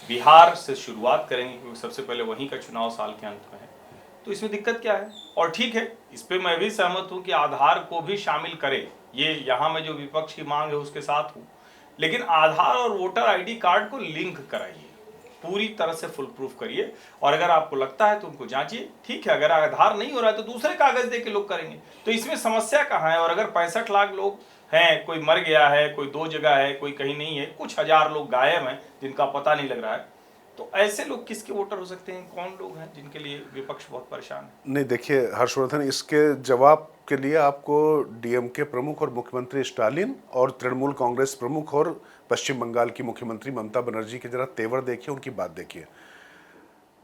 बिहार से शुरुआत करेंगे क्योंकि सबसे पहले वहीं का चुनाव साल के अंत में है। तो इसमें दिक्कत क्या है? और ठीक है, इस पे मैं भी सहमत हूं कि आधार को भी शामिल करें, ये यहाँ में जो विपक्ष की मांग है उसके साथ हूं, लेकिन आधार और वोटर ID कार्ड को लिंक कराइए, पूरी तरह से फुल प्रूफ करिए। और अगर आपको लगता है तो उनको जांचिए, ठीक है। अगर आधार नहीं हो रहा है तो दूसरे कागज दे के लोग करेंगे, तो इसमें समस्या कहाँ है? और अगर 65 लाख लोग हैं, कोई मर गया है, कोई 2 जगह है, कोई कहीं नहीं है, कुछ हजार लोग गायब हैं जिनका पता नहीं लग रहा है। तो ऐसे लोग किसके वोटर हो सकते हैं? कौन लोग हैं जिनके लिए विपक्ष बहुत परेशान है? नहीं देखिए हर्षवर्धन, इसके जवाब के लिए आपको डीएमके प्रमुख और मुख्यमंत्री स्टालिन और तृणमूल कांग्रेस प्रमुख और पश्चिम बंगाल की मुख्यमंत्री ममता बनर्जी के जरा तेवर देखिए, उनकी बात देखिए।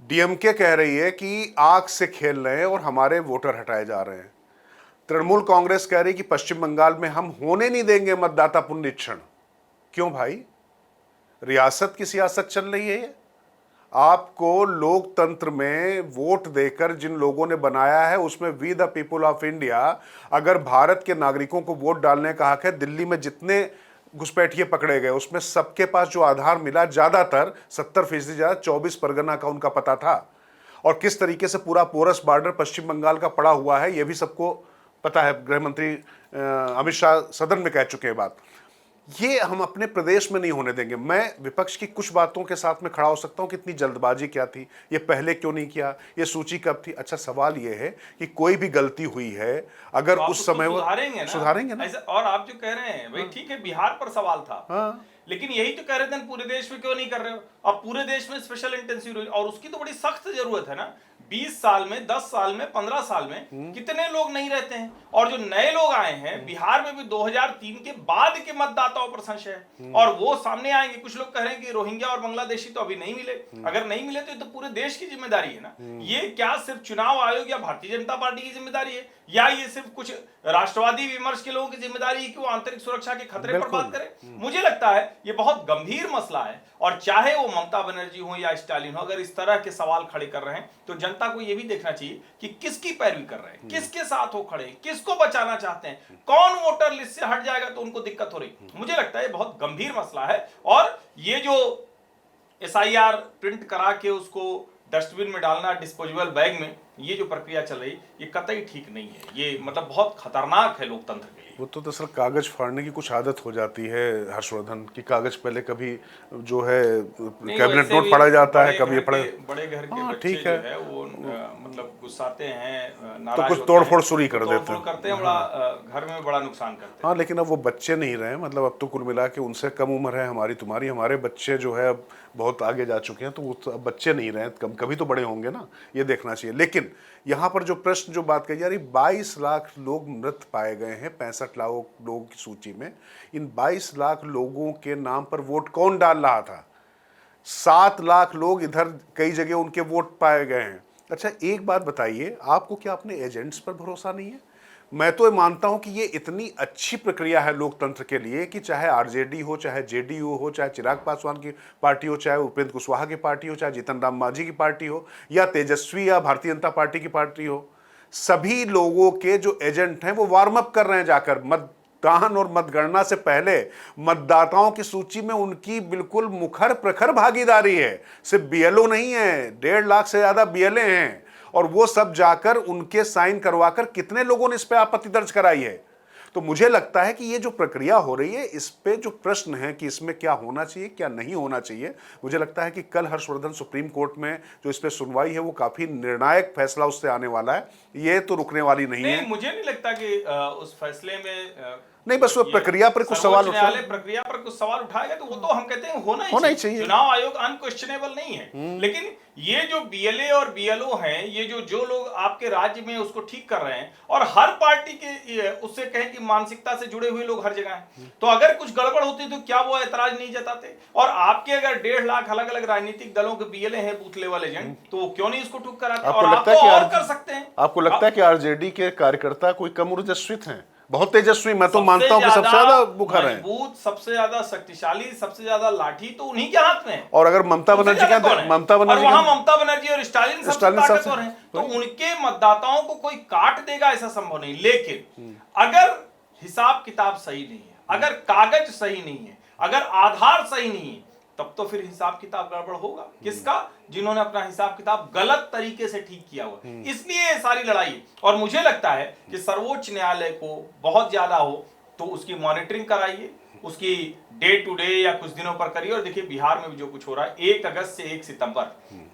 डीएमके कह रही है कि आग से खेल रहे हैं और हमारे वोटर हटाए जा रहे हैं। तृणमूल कांग्रेस कह रही है कि पश्चिम बंगाल में हम होने नहीं देंगे मतदाता पुनरीक्षण। क्यों भाई, रियासत की सियासत चल रही है ये। आपको लोकतंत्र में वोट देकर जिन लोगों ने बनाया है उसमें we the people of India, अगर भारत के नागरिकों को वोट डालने का हक है, दिल्ली में जितने घुसपैठिए पकड़े गए उसमें सबके पास जो आधार मिला, ज्यादातर 70% ज्यादा 24 परगना का उनका पता था। और किस तरीके से पूरा पोरस बॉर्डर पश्चिम बंगाल का पड़ा हुआ है यह भी सबको पता है। गृह मंत्री अमित शाह सदन में कह चुके हैं बात। ये हम अपने प्रदेश में नहीं होने देंगे। मैं विपक्ष की कुछ बातों के साथ में खड़ा हो सकता हूं कि इतनी जल्दबाजी क्या थी, ये पहले क्यों नहीं किया, ये सूची कब थी। अच्छा, सवाल ये है कि कोई भी गलती हुई है अगर तो उस समय वो सुधारेंगे ना। और आप जो कह रहे हैं भाई ठीक है, बिहार पर सवाल था, हाँ, लेकिन यही तो कह रहे थे पूरे देश में क्यों नहीं कर रहे हो? अब पूरे देश में स्पेशल इंटेंसिव, और उसकी तो बड़ी सख्त जरूरत है ना। 20 साल में, 10 साल में, 15 साल में कितने लोग नहीं रहते हैं? और जो नए लोग आए हैं बिहार में भी 2003 के बाद के मतदाताओं पर संशय है, और वो सामने आएंगे। कुछ लोग कह रहे हैं कि रोहिंग्या और बांग्लादेशी तो अभी नहीं मिले। अगर नहीं मिले तो ये तो पूरे देश की जिम्मेदारी है ना। ये क्या सिर्फ चुनाव आयोग या भारतीय जनता पार्टी की जिम्मेदारी है, या ये सिर्फ कुछ राष्ट्रवादी विमर्श के लोगों की जिम्मेदारी है कि वो आंतरिक सुरक्षा के खतरे पर बात करें? मुझे लगता है ये बहुत गंभीर मसला है, और चाहे वो ममता बनर्जी हो या स्टालिन हो, अगर इस तरह के सवाल खड़े कर रहे हैं तो जनता को यह भी देखना चाहिए कि किसकी पैरवी कर रहे हैं, किसके साथ हो खड़े हैं, किसको बचाना चाहते हैं, कौन वोटर लिस्ट से हट जाएगा तो उनको दिक्कत हो रही। मुझे लगता है ये बहुत गंभीर मसला है, और ये जो SIR प्रिंट करा के उसको डस्टबिन में डालना, डिस्पोजेबल बैग में, ये जो प्रक्रिया चल रही ये कतई ठीक नहीं है। ये मतलब बहुत खतरनाक है लोकतंत्र के लिए। वो तो दरअसल कागज फाड़ने की कुछ आदत हो जाती है हर्षवर्धन की। कागज पहले कभी जो है कैबिनेट नोट पढ़ा जाता है, कभी पढ़ा, बड़े घर के बच्चे ठीक जो है, है वो मतलब गुस्साते हैं, तो नाराज कुछ होते तोड़फोड़ हैं, शुरू कर देते हैं, बड़ा घर में बड़ा नुकसान करते हैं। हाँ, लेकिन अब वो बच्चे नहीं रहे, मतलब अब तो कुल मिला के उनसे कम उम्र है हमारी तुम्हारी। हमारे बच्चे जो है अब बहुत आगे जा चुके हैं, तो वो अब बच्चे नहीं रहे, कभी तो बड़े होंगे ना, ये देखना चाहिए। लेकिन यहाँ पर जो प्रश्न जो बात कही जा रही, 22 लाख लोग मृत पाए गए हैं 65 लाख लोगों की सूची में। इन 22 लाख लोगों के नाम पर वोट कौन डाल रहा था? 7 लाख लोग इधर कई जगह उनके वोट पाए गए हैं। अच्छा, एक बात बताइए, आपको क्या अपने एजेंट्स पर भरोसा नहीं है? मैं तो मानता हूं कि ये इतनी अच्छी प्रक्रिया है लोकतंत्र के लिए कि चाहे आरजेडी हो, चाहे जेडीयू हो, चाहे चिराग पासवान की पार्टी हो, चाहे उपेंद्र कुशवाहा की पार्टी हो, चाहे जीतन राम मांझी की पार्टी हो, या तेजस्वी या भारतीय जनता पार्टी की पार्टी हो, सभी लोगों के जो एजेंट हैं वो वार्म अप कर रहे हैं जाकर। मतदान और मतगणना से पहले मतदाताओं की सूची में उनकी बिल्कुल मुखर प्रखर भागीदारी है। सिर्फ बीएलओ नहीं है, 1.5 लाख से ज्यादा बीएलए हैं, और वो सब जाकर उनके साइन करवाकर कितने लोगों ने इस पे आपत्ति दर्ज कराई है। तो मुझे लगता है कि ये जो प्रक्रिया हो रही है, इस पे जो प्रश्न है कि इसमें क्या होना चाहिए क्या नहीं होना चाहिए, मुझे लगता है कि कल हर्षवर्धन सुप्रीम कोर्ट में जो इस पे सुनवाई है वो काफी निर्णायक फैसला उससे आने वाला है। ये तो रुकने वाली नहीं है। मुझे नहीं लगता कि उस फैसले में नहीं, बस वो प्रक्रिया पर कुछ सवाल प्रक्रिया पर कुछ सवाल उठाएगा, तो वो तो हम कहते हैं होना ही चाहिए। चुनाव आयोग अनक्वेश्चनेबल नहीं है, लेकिन ये जो बीएलए और बीएलओ हैं, ये जो लोग आपके राज्य में उसको ठीक कर रहे हैं, और हर पार्टी के उससे कहें कि मानसिकता से जुड़े हुए लोग हर जगह हैं, तो अगर कुछ गड़बड़ होती तो क्या वो ऐतराज नहीं जताते? और आपके अगर 1.5 लाख अलग अलग राजनीतिक दलों के बीएलए हैं, बूथ लेवल एजेंट, तो वो क्यों नहीं इसको ठीक कराते? और आप तो और कर सकते हैं। आपको लगता है कि आरजेडी के कार्यकर्ता कोई कम ऊर्जस्वित हैं? बहुत तेजस्वी, मैं तो मानता हूं कि सबसे ज्यादा बुखार है, मजबूत, सबसे ज्यादा शक्तिशाली, सबसे ज्यादा लाठी तो उन्हीं के हाथ में है। और अगर ममता बनर्जी और ममता बनर्जी और स्टालिन सबसे ताकतवर हैं, तो उनके मतदाताओं को कोई काट देगा ऐसा संभव नहीं। लेकिन अगर हिसाब किताब सही नहीं है, अगर कागज सही नहीं है, अगर आधार सही नहीं है, तब तो फिर हिसाब किताब गड़बड़ होगा। किसका? जिन्होंने अपना हिसाब किताब गलत तरीके से ठीक किया हुआ। इसलिए ये सारी लड़ाई, और मुझे लगता है कि सर्वोच्च न्यायालय को बहुत ज्यादा हो तो उसकी मॉनिटरिंग कराइए, उसकी डे टू डे या कुछ दिनों पर करिए। और देखिए बिहार में भी जो कुछ हो रहा है, 1 अगस्त से 1 सितंबर,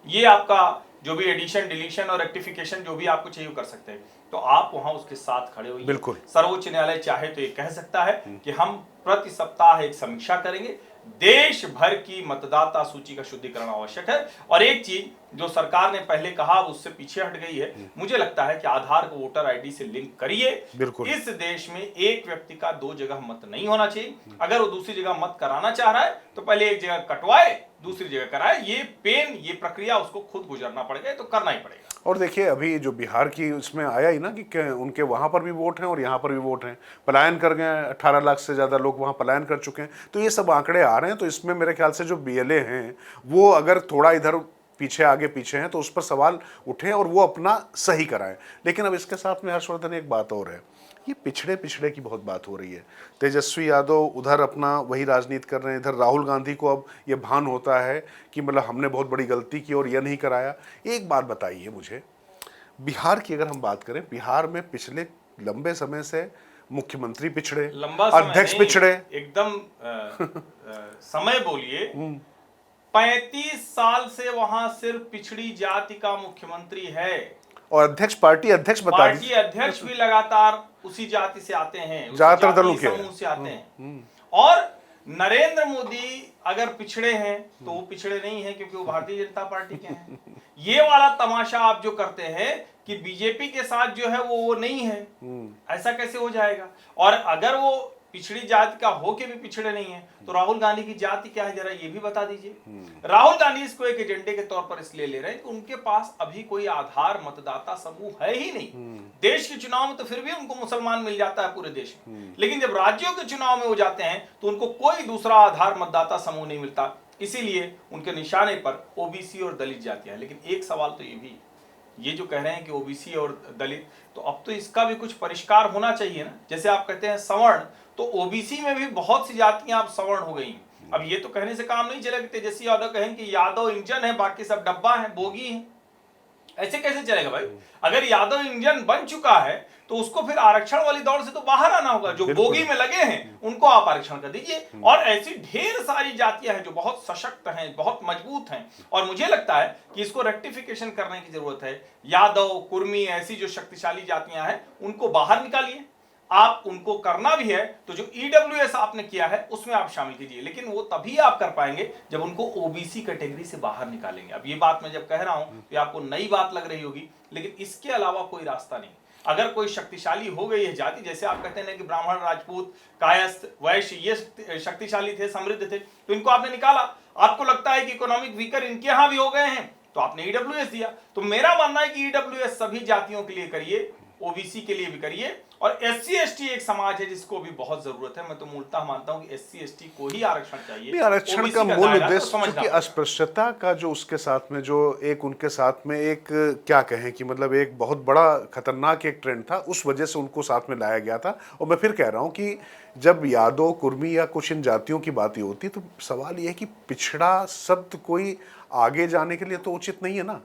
ये आपका जो भी एडिशन, डिलीशन और रेक्टिफिकेशन जो भी आपको चाहिए कर सकते हैं। तो आप वहां उसके साथ खड़े होइए। बिल्कुल। सर्वोच्च न्यायालय चाहे तो ये कह सकता है कि हम प्रति सप्ताह एक समीक्षा करेंगे, देश भर की मतदाता सूची का शुद्धिकरण आवश्यक है। और एक चीज जो सरकार ने पहले कहा उससे पीछे हट गई है, मुझे लगता है कि आधार को वोटर आईडी से लिंक करिए। बिल्कुल। इस देश में एक व्यक्ति का 2 जगह मत नहीं होना चाहिए। अगर वो दूसरी जगह मत कराना चाह रहा है तो पहले एक जगह कटवाए, दूसरी जगह कराए। ये प्रक्रिया उसको खुद गुजरना पड़ेगा, तो करना ही पड़ेगा। और देखिए अभी जो बिहार की उसमें आया ही ना कि उनके वहाँ पर भी वोट हैं और यहाँ पर भी वोट हैं, पलायन कर गए, 18 लाख से ज़्यादा लोग वहाँ पलायन कर चुके हैं। तो ये सब आंकड़े आ रहे हैं, तो इसमें मेरे ख्याल से जो बीएलए हैं वो अगर थोड़ा इधर पीछे आगे पीछे हैं तो उस पर सवाल उठें और वो अपना सही कराएं। लेकिन अब इसके साथ में हर्षवर्धन एक बात और है, ये पिछड़े पिछड़े की बहुत बात हो रही है। तेजस्वी यादव उधर अपना वही राजनीति कर रहे हैं, इधर राहुल गांधी को अब ये भान होता है कि मतलब हमने बहुत बड़ी गलती की और ये नहीं कराया। एक बात बताइए मुझे, बिहार की अगर हम बात करें, बिहार में पिछले लंबे समय से मुख्यमंत्री पिछड़े, लंबा समय अध्यक्ष नहीं, पिछड़े, एकदम समय बोलिए, 35 साल से वहां सिर्फ पिछड़ी जाति का मुख्यमंत्री है। और अध्यक्ष, पार्टी अध्यक्ष बता पार्टी अध्यक्ष भी लगातार उसी जाति से आते हैं, ज्यादातर दलों के समूह से आते हैं। और नरेंद्र मोदी अगर पिछड़े हैं तो वो पिछड़े नहीं हैं क्योंकि वो भारतीय जनता पार्टी के हैं। ये वाला तमाशा आप जो करते हैं कि बीजेपी के साथ जो है वो नहीं है, ऐसा कैसे हो जाएगा? और अगर वो पिछड़ी जाति का होके भी पिछड़े नहीं है तो राहुल गांधी की जाति क्या है, जरा ये भी बता दीजिए। राहुल गांधी इसको एक एजेंडे के तौर पर इसलिए ले रहे हैं कि उनके पास अभी कोई आधार मतदाता समूह है ही नहीं। देश के चुनाव में तो फिर भी उनको मुसलमान मिल जाता है पूरे देश में, लेकिन जब राज्यों के चुनाव में वो जाते हैं तो उनको कोई दूसरा आधार मतदाता समूह नहीं मिलता। इसीलिए उनके निशाने पर ओबीसी और दलित जातियां हैं। लेकिन एक सवाल तो ये भी, ये जो कह रहे हैं कि ओबीसी और दलित, तो अब तो इसका भी कुछ परिष्कार होना चाहिए ना। जैसे आप कहते हैं सवर्ण, तो ओबीसी में भी बहुत सी जातियां अब सवर्ण हो गई। अब ये तो कहने से काम नहीं चलेगा कि तेजस्वी यादव कहें कि यादव इंजन है बाकी सब डब्बा है, बोगी है। ऐसे कैसे चलेगा भाई? अगर यादव इंजन बन चुका है तो उसको फिर आरक्षण वाली दौड़ से तो बाहर आना होगा। जो बोगी में लगे हैं उनको आप आरक्षण कर दीजिए। और ऐसी ढेर सारी जातियां हैं जो बहुत सशक्त हैं, बहुत मजबूत हैं, और मुझे लगता है कि इसको रेक्टिफिकेशन करने की जरूरत है। यादव, कुर्मी, ऐसी जो शक्तिशाली जातियां हैं उनको बाहर निकालिए। आप उनको करना भी है तो जो ईडब्ल्यूएस आपने किया है उसमें आप शामिल कीजिए, लेकिन वो तभी आप कर पाएंगे जब उनको ओबीसी कैटेगरी से बाहर निकालेंगे। अब ये बात मैं जब कह रहा हूं तो आपको नई बात लग रही होगी, लेकिन इसके अलावा कोई रास्ता नहीं। अगर कोई शक्तिशाली हो गई है जाति, जैसे आप कहते हैं कि ब्राह्मण, राजपूत, कायस्थ, वैश्य ये शक्तिशाली थे, समृद्ध थे, तो इनको आपने निकाला। आपको लगता है कि इकोनॉमिक वीकर इनके यहां भी हो गए हैं तो आपने ईडब्ल्यूएस दिया। तो मेरा मानना है कि ईडब्ल्यूएस सभी जातियों के लिए करिए, ओबीसी के लिए भी करिए। और एससी एसटी एक समाज है जिसको भी बहुत जरूरत है। मैं तो मूलतः मानता हूं कि एससी एसटी को ही आरक्षण चाहिए। आरक्षण का मूल उद्देश्य क्योंकि अस्पृश्यता का जो उसके साथ में जो एक उनके साथ में एक क्या कहें कि मतलब एक बहुत बड़ा खतरनाक एक ट्रेंड था, उस वजह से उनको साथ में लाया गया था। और मैं फिर कह रहा हूं कि जब यादव, कुर्मी या कुछ इन जातियों की बात होती तो सवाल यह है कि पिछड़ा शब्द कोई आगे जाने के लिए तो उचित नहीं है ना।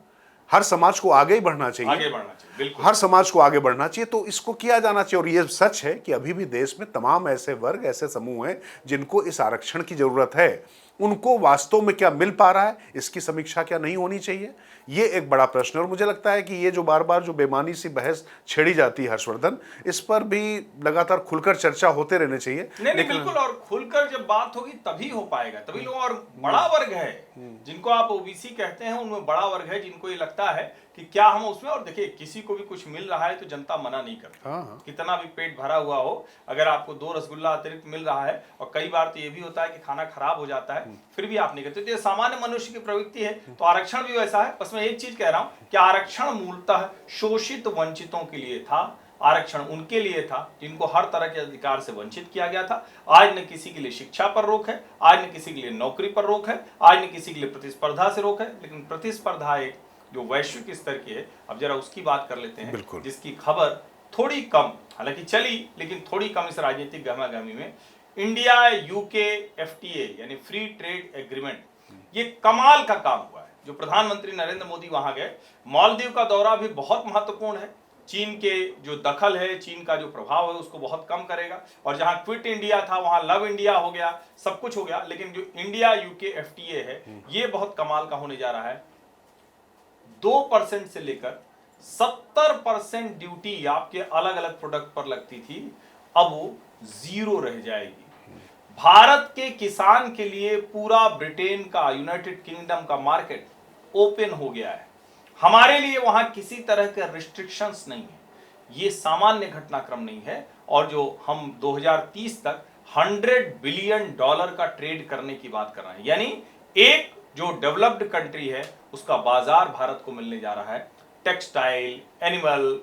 हर समाज को आगे ही बढ़ना चाहिए, आगे बढ़ना चाहिए, बिल्कुल। हर समाज को आगे बढ़ना चाहिए, तो इसको किया जाना चाहिए। और ये सच है कि अभी भी देश में तमाम ऐसे वर्ग, ऐसे समूह हैं जिनको इस आरक्षण की जरूरत है। उनको वास्तव में क्या मिल पा रहा है, इसकी समीक्षा क्या नहीं होनी चाहिए, ये एक बड़ा प्रश्न है। और मुझे लगता है कि ये जो बार बार जो बेमानी सी बहस छेड़ी जाती है हर्षवर्धन, इस पर भी लगातार खुलकर चर्चा होते रहने चाहिए। नहीं, बिल्कुल। और खुलकर जब बात होगी तभी हो पाएगा, तभी लोग। और बड़ा वर्ग है जिनको आप ओबीसी कहते हैं, उनमें बड़ा वर्ग है जिनको ये लगता है कि क्या हम उसमें, और देखिए किसी को भी कुछ मिल रहा है तो जनता मना नहीं करती। कितना भी पेट भरा हुआ हो, अगर आपको 2 रसगुल्ला अतिरिक्त मिल रहा है, और कई बार तो ये भी होता है कि खाना खराब हो जाता है, फिर भी आप नहीं करते, तो ये सामान्य मनुष्य की प्रवृत्ति है। तो आरक्षण भी वैसा है। बस मैं एक चीज कह रहा हूं कि आरक्षण मूलतः शोषित वंचितों के लिए था। आरक्षण उनके लिए था जिनको हर तरह के अधिकार से वंचित किया गया था। आज न किसी के लिए शिक्षा पर रोक है, आज न किसी के लिए नौकरी पर रोक है, आज न किसी के लिए प्रतिस्पर्धा से रोक है। लेकिन प्रतिस्पर्धा एक जो वैश्विक स्तर की है, अब जरा उसकी बात कर लेते हैं, जिसकी खबर थोड़ी कम हालांकि चली, लेकिन थोड़ी कम इस राजनीतिक गहमागहमी में। इंडिया यूके एफटीए यानी फ्री ट्रेड एग्रीमेंट, ये कमाल का काम हुआ है। जो प्रधानमंत्री नरेंद्र मोदी वहां गए, मालदीव का दौरा भी बहुत महत्वपूर्ण है। चीन के जो दखल है, चीन का जो प्रभाव है, उसको बहुत कम करेगा। और जहां क्विट इंडिया था वहां लव इंडिया हो गया, सब कुछ हो गया। लेकिन जो इंडिया यूके एफटीए है, ये बहुत कमाल का होने जा रहा है। 2% से लेकर 70% ड्यूटी आपके अलग अलग प्रोडक्ट पर लगती थी, अब वो 0 रह जाएगी। भारत के किसान के लिए पूरा ब्रिटेन का, यूनाइटेड किंगडम का मार्केट ओपन हो गया है। हमारे लिए वहां किसी तरह के रिस्ट्रिक्शंस नहीं है। ये सामान्य घटनाक्रम नहीं है। और जो हम 2030 तक $100 बिलियन का ट्रेड करने की बात कर रहे हैं, यानी एक जो डेवलप्ड कंट्री है उसका बाजार भारत को मिलने जा रहा है। Textile, animal,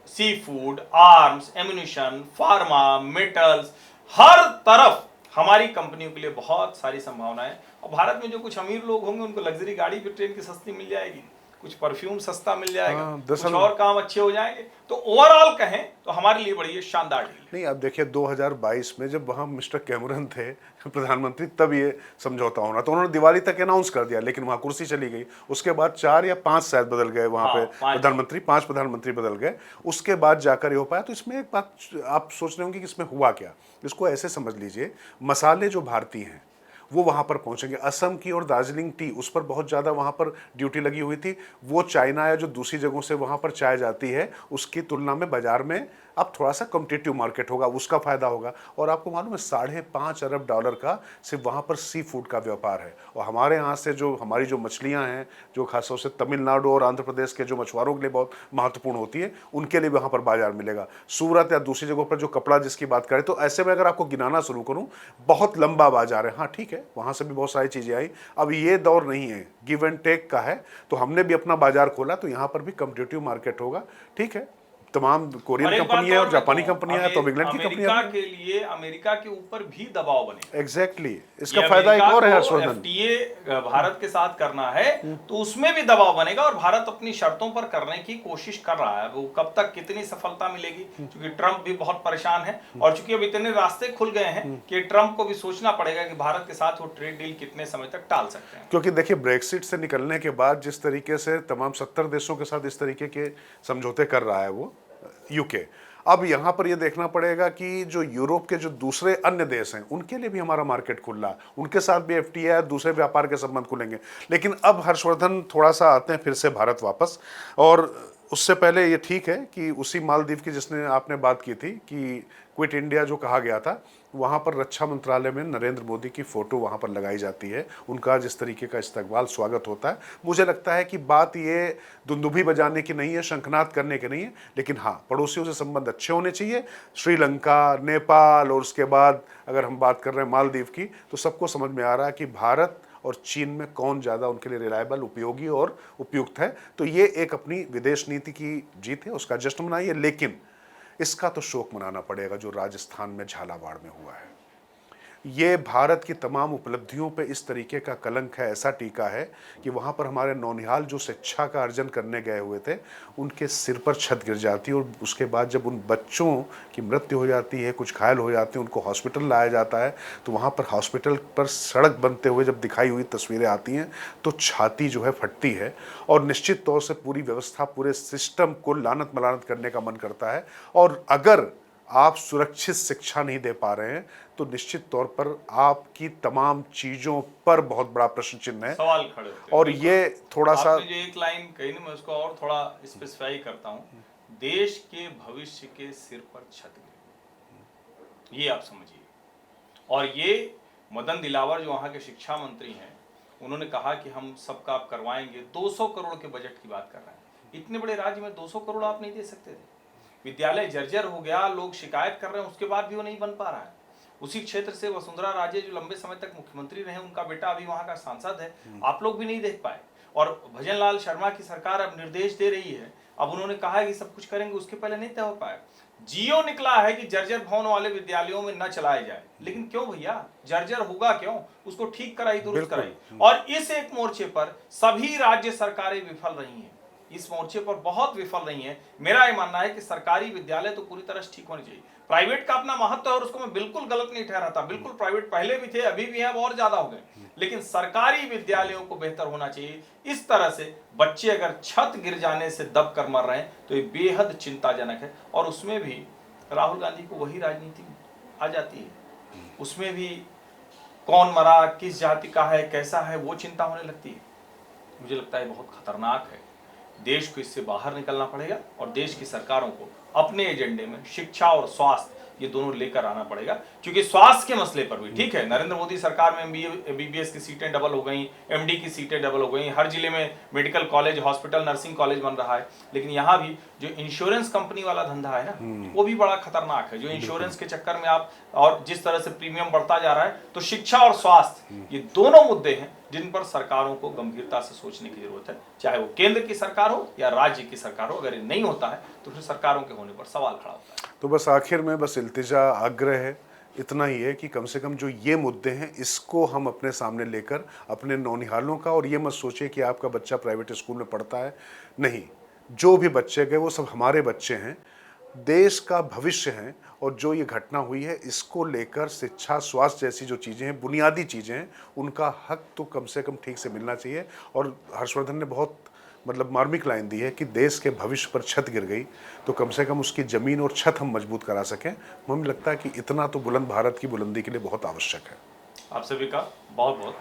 seafood, arms, ammunition, pharma, metals, हर तरफ हमारी कंपनियों के लिए बहुत सारी संभावनाएं। और भारत में जो कुछ अमीर लोग होंगे उनको लग्जरी गाड़ी भी ट्रेन की सस्ती मिल जाएगी, कुछ परफ्यूम सस्ता मिल जाएगा, कुछ और काम अच्छे हो जाएंगे। तो ओवरऑल कहें तो हमारे लिए बड़ी शानदार डील है। नहीं, अब देखिए 2022 में जब वहाँ मिस्टर कैमरन थे प्रधानमंत्री, तब ये समझौता होना, तो उन्होंने दिवाली तक अनाउंस कर दिया, लेकिन वहाँ कुर्सी चली गई। उसके बाद 4 या 5 शायद बदल गए वहाँ पे प्रधानमंत्री, 5 प्रधानमंत्री बदल गए, उसके बाद जाकर ये हो पाया। तो इसमें एक बात आप सोच रहे होंगे कि इसमें हुआ क्या। इसको ऐसे समझ लीजिए, मसाले जो भारतीय हैं वो वहाँ पर पहुँचेंगे। असम की और दार्जिलिंग टी, उस पर बहुत ज़्यादा वहाँ पर ड्यूटी लगी हुई थी। वो चाइना या जो दूसरी जगहों से वहाँ पर चाय जाती है उसकी तुलना में बाज़ार में अब थोड़ा सा कॉम्पिटिटिव मार्केट होगा, उसका फ़ायदा होगा। और आपको मालूम है $5.5 अरब का सिर्फ वहाँ पर सी फूड का व्यापार है। और हमारे यहाँ से जो हमारी जो मछलियाँ हैं, जो खासतौर से तमिलनाडु और आंध्र प्रदेश के जो मछुआरों के लिए बहुत महत्वपूर्ण होती है, उनके लिए वहाँ पर बाजार मिलेगा। सूरत या दूसरी जगहों पर जो कपड़ा जिसकी बात करें, तो ऐसे में अगर आपको गिनाना शुरू करूँ, बहुत लंबा बाजार है। हाँ ठीक है, वहाँ से भी बहुत सारी चीज़ें आई। अब ये दौर नहीं है, गिव एंड टेक का है। तो हमने भी अपना बाजार खोला, तो यहाँ पर भी कॉम्पिटिटिव मार्केट होगा। ठीक है, तमाम कोरियन कंपनी है और जापानी कंपनी है, तो इंग्लैंड की कंपनी है। के लिए अमेरिका के ऊपर भी दबाव बने। एग्जैक्टली, इसका फायदा एक और है हर्षवर्धन, एफटीए भारत के साथ करना है तो उसमें भी दबाव बनेगा और भारत अपनी शर्तों पर करने की कोशिश कर रहा है। वो कब तक कितनी सफलता मिलेगी, क्योंकि ट्रंप भी बहुत परेशान है और चूंकि अब इतने रास्ते खुल गए हैं कि ट्रंप को भी सोचना पड़ेगा कि भारत के साथ वो ट्रेड डील कितने समय तक टाल सकते हैं। क्योंकि देखिए, ब्रेक्सिट से निकलने के बाद जिस तरीके से तमाम 70 देशों के साथ इस तरीके के समझौते कर रहा है वो यूके, अब यहाँ पर ये देखना पड़ेगा कि जो यूरोप के जो दूसरे अन्य देश हैं उनके लिए भी हमारा मार्केट खुला, उनके साथ भी एफटीए, दूसरे व्यापार के संबंध खुलेंगे। लेकिन अब हर्षवर्धन थोड़ा सा आते हैं फिर से भारत वापस, और उससे पहले ये ठीक है कि उसी मालदीव की जिसने आपने बात की थी कि क्विट इंडिया जो कहा गया था, वहाँ पर रक्षा मंत्रालय में नरेंद्र मोदी की फ़ोटो वहाँ पर लगाई जाती है। उनका जिस तरीके का इस्तकबाल, स्वागत होता है, मुझे लगता है कि बात ये दुंदुभी बजाने की नहीं है, शंखनाद करने की नहीं है। लेकिन हाँ, पड़ोसियों से संबंध अच्छे होने चाहिए। श्रीलंका, नेपाल और उसके बाद अगर हम बात कर रहे हैं मालदीव की, तो सबको समझ में आ रहा है कि भारत और चीन में कौन ज़्यादा उनके लिए रिलायबल, उपयोगी और उपयुक्त है। तो ये एक अपनी विदेश नीति की जीत है, उसका जश्न मनाइए। लेकिन इसका तो शोक मनाना पड़ेगा जो राजस्थान में झालावाड़ में हुआ है। ये भारत की तमाम उपलब्धियों पे इस तरीके का कलंक है, ऐसा टीका है कि वहाँ पर हमारे नौनिहाल जो शिक्षा का अर्जन करने गए हुए थे, उनके सिर पर छत गिर जाती है। और उसके बाद जब उन बच्चों की मृत्यु हो जाती है, कुछ घायल हो जाते हैं, उनको हॉस्पिटल लाया जाता है, तो वहाँ पर हॉस्पिटल पर सड़क बनते हुए जब दिखाई हुई तस्वीरें आती हैं तो छाती जो है फटती है। और निश्चित तौर से पूरी व्यवस्था, पूरे सिस्टम को लानत मलानत करने का मन करता है। और अगर आप सुरक्षित शिक्षा नहीं दे पा रहे हैं तो निश्चित तौर पर आपकी तमाम चीजों पर बहुत बड़ा प्रश्न चिन्ह है, सवाल खड़े होते हैं। और ये थोड़ा सा जो एक लाइन कही ना, मैं उसको और थोड़ा स्पेसिफाई करता हूँ, देश के भविष्य के सिर पर छत गिरी, ये आप समझिए। और ये मदन दिलावर जो वहाँ के शिक्षा मंत्री हैं, उन्होंने कहा कि हम सबका आप करवाएंगे। 200 करोड़ के बजट की बात कर रहे हैं। इतने बड़े राज्य में 200 करोड़ आप नहीं दे सकते थे। विद्यालय जर्जर हो गया, लोग शिकायत कर रहे हैं, उसके बाद भी वो नहीं बन पा रहा है। उसी क्षेत्र से वसुंधरा राजे जो लंबे समय तक मुख्यमंत्री रहे, उनका बेटा अभी वहां का सांसद है, आप लोग भी नहीं देख पाए। और भजन लाल शर्मा की सरकार अब निर्देश दे रही है, अब उन्होंने कहा है कि सब कुछ करेंगे, उसके पहले नहीं तय हो पाया। जियो निकला है कि जर्जर भवन वाले विद्यालयों में न चलाए जाए, लेकिन क्यों भैया, जर्जर होगा क्यों, उसको ठीक कराई, दुरुस्त कराई। और इस एक मोर्चे पर सभी राज्य सरकारें विफल रही हैं, इस मोर्चे पर बहुत विफल रही है। मेरा यह मानना है कि सरकारी विद्यालय तो पूरी तरह से ठीक होने चाहिए। प्राइवेट का अपना महत्व है और उसको मैं बिल्कुल गलत नहीं ठहराता, बिल्कुल प्राइवेट पहले भी थे, अभी भी हैं, अब और ज्यादा हो गए। लेकिन सरकारी विद्यालयों को बेहतर होना चाहिए। इस तरह से बच्चे अगर छत गिर जाने से दब कर मर रहे हैं तो ये बेहद चिंताजनक है। और उसमें भी राहुल गांधी को वही राजनीति आ जाती है, उसमें भी कौन मरा, किस जाति का है, कैसा है, वो चिंता होने लगती है। मुझे लगता है बहुत खतरनाक है। देश को इससे बाहर निकलना पड़ेगा और देश की सरकारों को अपने एजेंडे में शिक्षा और स्वास्थ्य ये दोनों लेकर आना पड़ेगा, क्योंकि स्वास्थ्य के मसले पर भी ठीक है, नरेंद्र मोदी सरकार में एमबीबीएस की सीटें डबल हो गई, एमडी की सीटें डबल हो गई, हर जिले में medical college, hospital, nursing college बन रहा है, लेकिन यहाँ भी जो इंश्योरेंस कंपनी वाला धंधा है ना, वो भी बड़ा खतरनाक है। जो इंश्योरेंस के चक्कर में आप और जिस तरह से प्रीमियम बढ़ता जा रहा है, तो शिक्षा और स्वास्थ्य ये दोनों मुद्दे हैं जिन पर सरकारों को गंभीरता से सोचने की जरूरत है, चाहे वो केंद्र की सरकार हो या राज्य की सरकार हो। अगर ये नहीं होता है तो फिर सरकारों के होने पर सवाल खड़ा होता है। तो बस आखिर में बस इल्तिजा आग्रह है, इतना ही है कि कम से कम जो ये मुद्दे हैं इसको हम अपने सामने लेकर अपने नौनिहालों का, और ये मत सोचिए कि आपका बच्चा प्राइवेट स्कूल में पढ़ता है, नहीं, जो भी बच्चे गए वो सब हमारे बच्चे हैं, देश का भविष्य हैं। और जो ये घटना हुई है इसको लेकर शिक्षा, स्वास्थ्य जैसी जो चीज़ें हैं, बुनियादी चीज़ें हैं, उनका हक तो कम से कम ठीक से मिलना चाहिए। और हर्षवर्धन ने बहुत मार्मिक लाइन दी है कि देश के भविष्य पर छत गिर गई तो कम से कम उसकी ज़मीन और छत हम मजबूत करा सकें। हमें लगता है कि इतना तो बुलंद भारत की बुलंदी के लिए बहुत आवश्यक है। आप सभी का बहुत बहुत